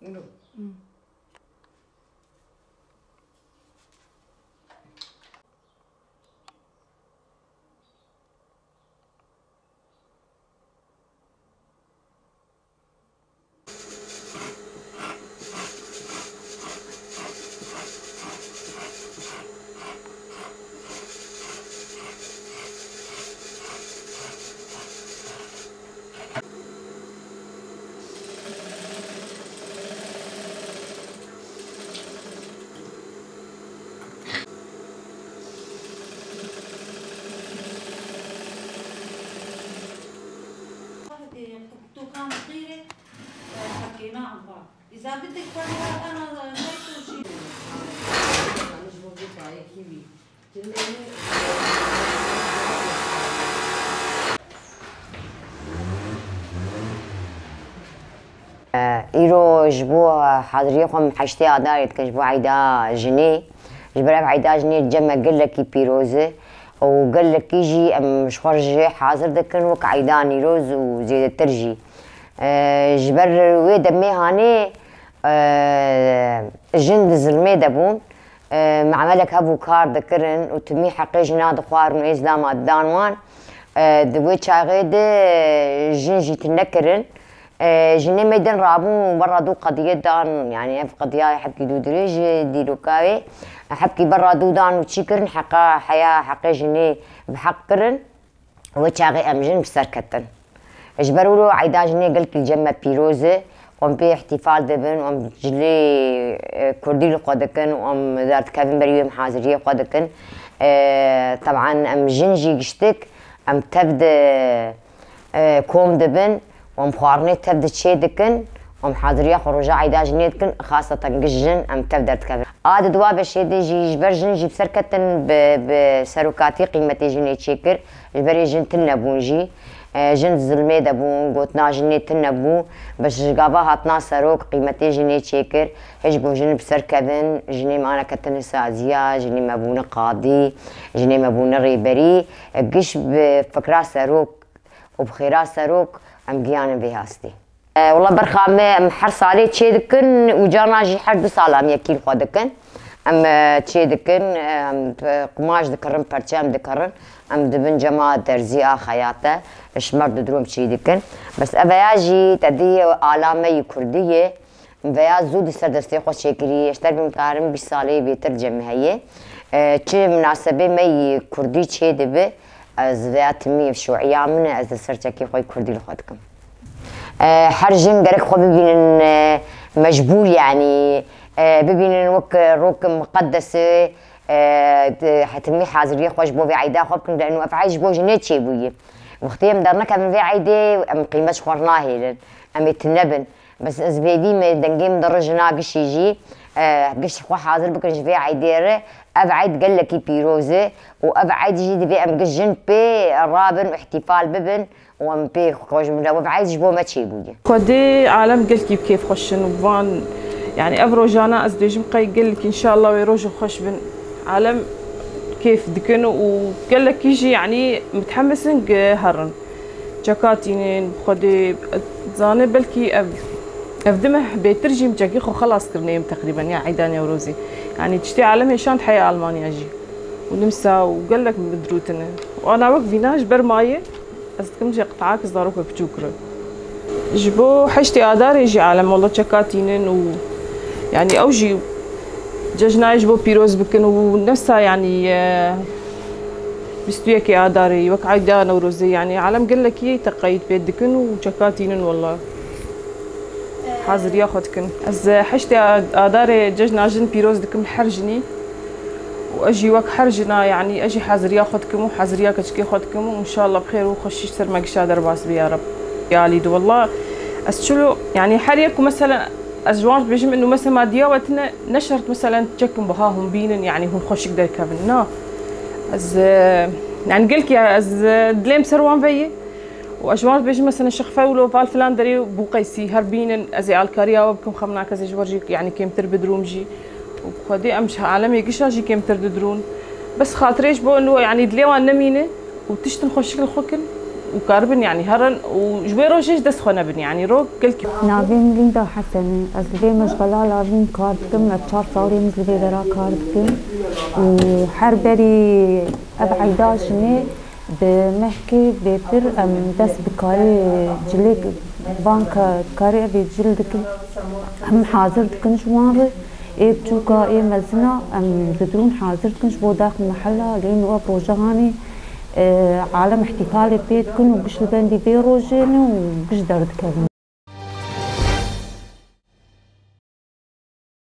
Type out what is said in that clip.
كان صغيرة حكيناه عن بعض، إذا بدك فرجها أنا زيت وشي. مش موجودة هي كيوي. إيرو جبوه حاضريكم حشتي عداري تكجبو عيدا جنيه جبرا عيدا جنيه جمع قال لك بيروزه وقال لك يجي مش خرج حاضر دكن وك عيداني روز وزيد الترجي جبر ويدا ميهاني جند زلمي دبون مع ملك هبو كار ذكرن وتمي حقي جناد خوار نويز داما الدانوان دوي شاغيد جنجي تنكرن جني ميدان رابون برا دو قضية دان يعني في قضية حبكي دو دريج ديرو كاوي حبكي برا دو دان وتشكرن حقا حياة حقي جني بحقرن وشاغي أمجن بسركتن اجبروا له عيدا جني قلت الجمة بيروزة وام بي احتفال دبن وام جلي كردي قدكن وام دارت كافين بريوم حاضرية قدكن طبعا ام جنجي قشتك ام تبدا كوم دبن وام خوارني تبدا تشي دكن وام حاضرية خروجا عيدا جني دكن خاصة قجن ام تبدا تكافين عاد دواب الشي دي جيجبر جنجي بسركتن بسروكاتي قيمتي جني تشيكر جبري جن تنبونجي جن زلمي دبون قوتنا جني تنبو باش قابا هاتنا سروك قيمتي جني تشيكر هجبو جن بسركبن جني معنا كتن سازيا جني مبونا قاضي جني مبونا غيبري قش بفكرة سروك وبخيرا سروك ام قيان بهاستي والله برخامة محرص عليه تشي دكن وجانا جي حرد صالام يكيل خوا دكن ام تشي دكن ام قماش دكرن برشام دكرن ام دبن جماعة درزية خياطة اشمر دروم تشي دكن بس ابياجي تدي علامة كردية فيا زود سردستي خو شكري اشتر بمكارم بسالي بيترجم هي تشي مناسبة مي كردي تشي دبي از فيا تمي شوعية من از سرتكي خوي كردي لخوتكم حرجن قرك خو ببين مجبول يعني ببين وك روك مقدسة حتمي حاضرية خوش بو في عيدا خوبكن لأنه أفعايش بو جنيت شي بوي وختيم دارنا كان في عيدي أم قيمة خورناهي أم يتنبن بس أزبيدي ما دنجيم درجنا قش يجي قش خو حاضر بكنش في عيدي أبعد قال لك بيروزة وأبعد يجي في أم قش جن بي رابن واحتفال ببن وأم بي خوش من وأبعد جبو ما تشي بوي قدي عالم قلت لي كيف خوشن وفان يعني أبروجانا أزديجم قاي قال لك إن شاء الله ويروج خوش بن عالم كيف دكن وقال لك يجي يعني متحمسن هرن جاكاتين خدي زاني بلكي افدمه بيترجم جاكي خو خلاص كرنيم تقريبا يا عيدان يا روزي يعني تشتي عالم هشان حياة ألمانيا جي ونمسا وقال لك بدروتنا وانا وقت فيناش برمايه أستكم جي قطعاك زاروك بجوكرة جبو حشتي آدار يجي عالم والله جاكاتين و يعني أوجي ججنا يجبو بيروز بكن ونفسها يعني بستويكي آداري وك عيدان وروزي يعني عالم قال لك يي تقيد بيدكن وجاكاتين والله حاضر ياخدكن از حشتي آداري ججنا جن بيروز دكم حرجني واجي وك حرجنا يعني اجي حاضر ياخدكم وحاضر ياكشكي خدكم وان شاء الله بخير وخشي سر ما قشادر باس بي يا رب يا ليد والله اسشلو يعني حريكم مثلا أزواج بيجم إنه مثلا ما دياوتنا نشرت مثلا تشكم بهاهم بينن يعني هم خوش يقدر كافن نا از يعني قلك يا از دليم سروان فيي وأجواج بيجم مثلا شخفاولو فالفلاندري بوقيسي هربينن أزي الكاريا وبكم خمنا كذا جورجي يعني كيم تربدرومجي وخدي أمش عالمي قشاجي كيم تردرون بس خاطريش بو إنه يعني دليوان نمينة وتشتن خوش الخوكن وكاربن يعني هرن وجبيرو جيش دسخنا بن يعني رو كلك نافين ليندا حسن أصلي مشغلة لافين كاردكم أتشار صالي مثل بيدرا كاردكم وحربري أبعيداشني بمحكي بيتر دس بكاري جليك بانك كاري بيجلدك هم حاضر دكن شواري إيه بتشوكا إيه مزنا بدرون حاضر دكن شو داخل محلة لين هو بروجهاني عالم احتفالي بيتكن وقش البندي بيروجيني وقش درد كذا